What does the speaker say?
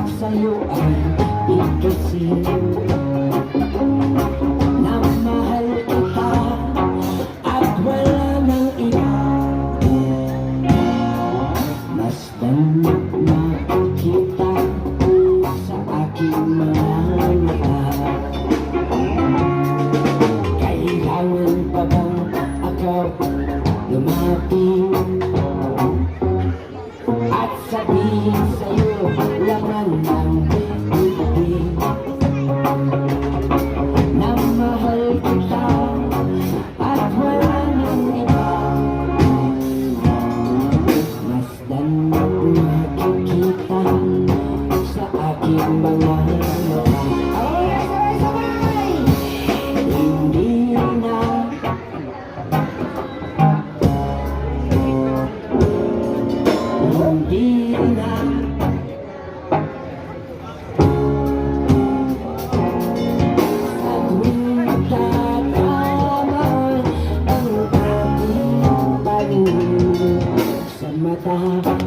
sa'yo ay bigkasin na mahal kita at wala nang iba. Masdan makikita sa aking mga mata. Kailangan pa bang ako lumapit at sabihin sa'yo laman ng bibig na mahal kita at wala nang iba. Masdan makikita sa aking mga mata. Hindi na hindi na sa tuwing tatama ang aking paningin sa mata.